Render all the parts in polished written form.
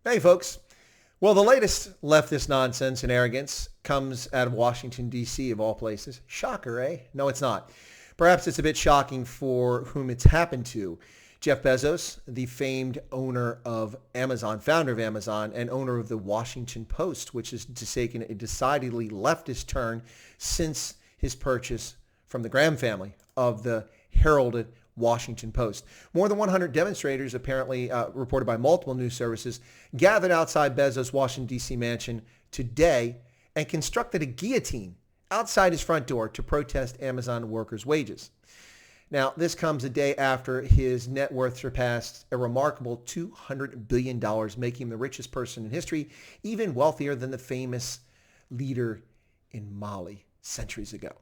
Hey, folks. Well, the latest leftist nonsense and arrogance comes out of Washington, D.C., of all places. Shocker, eh? No, it's not. Perhaps it's a bit shocking for whom it's happened to. Jeff Bezos, the famed owner of Amazon, founder of Amazon, and owner of the Washington Post, which has taken a decidedly leftist turn since his purchase from the Graham family of the heralded Washington Post. More than 100 demonstrators, apparently reported by multiple news services, gathered outside Bezos' Washington, D.C. mansion today and constructed a guillotine outside his front door to protest Amazon workers' wages. Now, this comes a day after his net worth surpassed a remarkable $200 billion, making him the richest person in history, even wealthier than the famous leader in Mali centuries ago.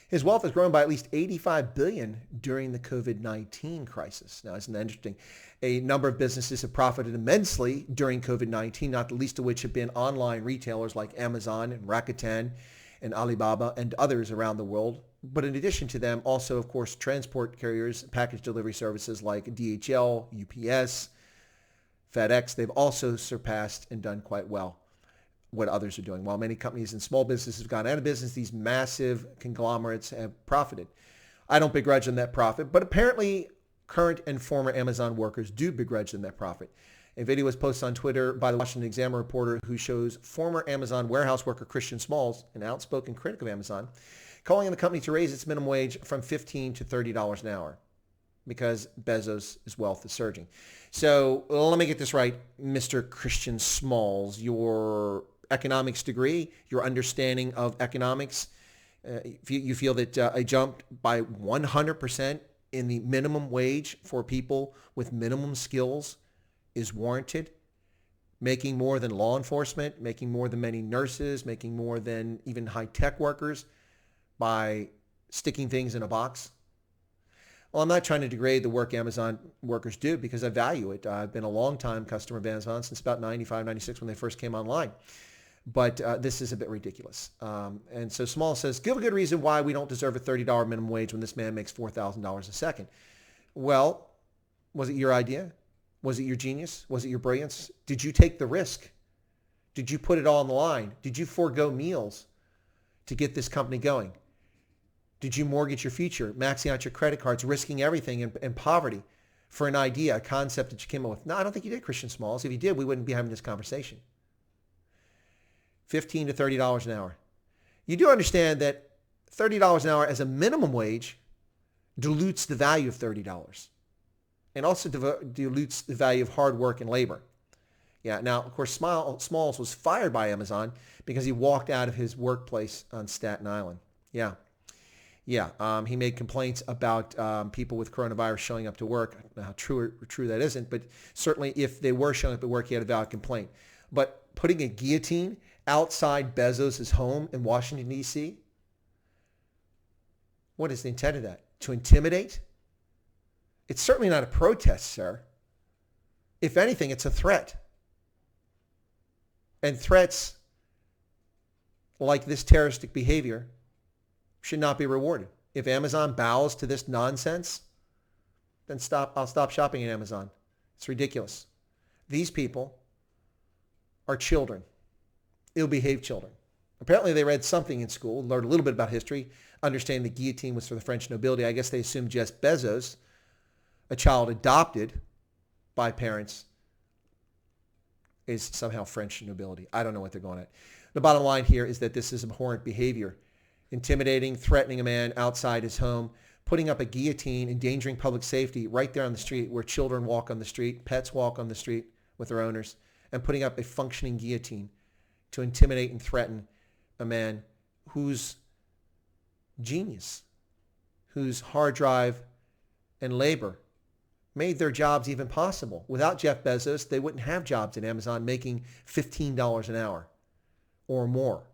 His wealth has grown by at least $85 billion during the COVID-19 crisis. Now, isn't that interesting? A number of businesses have profited immensely during COVID-19, not the least of which have been online retailers like Amazon and Rakuten and Alibaba and others around the world. But in addition to them, also, of course, transport carriers, package delivery services like DHL, UPS, FedEx, they've also surpassed and done quite well what others are doing. While many companies and small businesses have gone out of business, these massive conglomerates have profited. I don't begrudge them that profit, but apparently current and former Amazon workers do begrudge them that profit. A video was posted on Twitter by the Washington Examiner reporter who shows former Amazon warehouse worker Christian Smalls, an outspoken critic of Amazon, calling on the company to raise its minimum wage from $15 to $30 an hour because Bezos' wealth is surging. So let me get this right, Mr. Christian Smalls. Your economics degree, your understanding of economics, you feel that a jump by 100% in the minimum wage for people with minimum skills is warranted, making more than law enforcement, making more than many nurses, making more than even high-tech workers by sticking things in a box? Well, I'm not trying to degrade the work Amazon workers do because I value it. I've been a long-time customer of Amazon since about 95, 96 when they first came online. But this is a bit ridiculous. And so Small says, give a good reason why we don't deserve a $30 minimum wage when this man makes $4,000 a second. Well, was it your idea? Was it your genius? Was it your brilliance? Did you take the risk? Did you put it all on the line? Did you forego meals to get this company going? Did you mortgage your future, maxing out your credit cards, risking everything in poverty for an idea, a concept that you came up with? No, I don't think you did, Christian Smalls. If you did, we wouldn't be having this conversation. $15 to $30 an hour. You do understand that $30 an hour as a minimum wage dilutes the value of $30 and also dilutes the value of hard work and labor. Yeah, now, of course, Smalls was fired by Amazon because he walked out of his workplace on Staten Island. Yeah. He made complaints about people with coronavirus showing up to work. How true that isn't, but certainly if they were showing up at work, he had a valid complaint. But putting a guillotine outside Bezos' home in Washington, D.C., what is the intent of that? To intimidate? It's certainly not a protest, sir. If anything, it's a threat. And threats like this terroristic behavior should not be rewarded. If Amazon bows to this nonsense, then I'll stop shopping at Amazon. It's ridiculous. These people are children, ill-behaved children. Apparently they read something in school, learned a little bit about history, understanding the guillotine was for the French nobility. I guess they assumed Jeff Bezos, a child adopted by parents, is somehow French nobility. I don't know what they're going at. The bottom line here is that this is abhorrent behavior. Intimidating, threatening a man outside his home, putting up a guillotine, endangering public safety right there on the street where children walk on the street, pets walk on the street with their owners, and putting up a functioning guillotine to intimidate and threaten a man whose genius, whose hard drive and labor made their jobs even possible. Without Jeff Bezos, they wouldn't have jobs at Amazon making $15 an hour or more.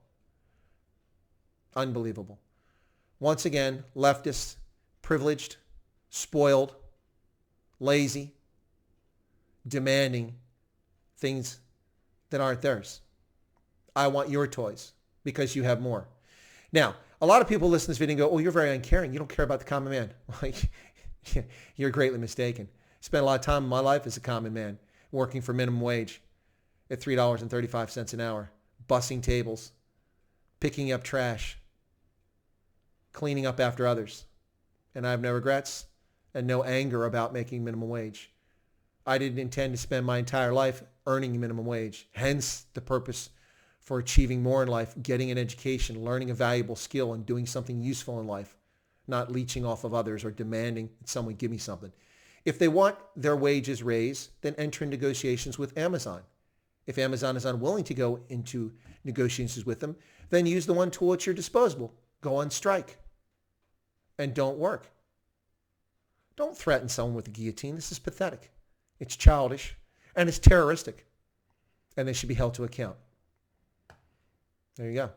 Unbelievable. Once again, leftists, privileged, spoiled, lazy, demanding things that aren't theirs. I want your toys because you have more. Now, a lot of people listen to this video and go, oh, you're very uncaring. You don't care about the common man. You're greatly mistaken. Spent a lot of time in my life as a common man working for minimum wage, at $3.35 an hour, bussing tables, picking up trash, cleaning up after others. And I have no regrets and no anger about making minimum wage. I didn't intend to spend my entire life earning minimum wage. Hence the purpose for achieving more in life, getting an education, learning a valuable skill, and doing something useful in life, not leeching off of others or demanding that someone give me something. If they want their wages raised, then enter in negotiations with Amazon. If Amazon is unwilling to go into negotiations with them, then use the one tool at your disposal. Go on strike. And don't work. Don't threaten someone with a guillotine. This is pathetic. It's childish. And it's terroristic. And they should be held to account. There you go.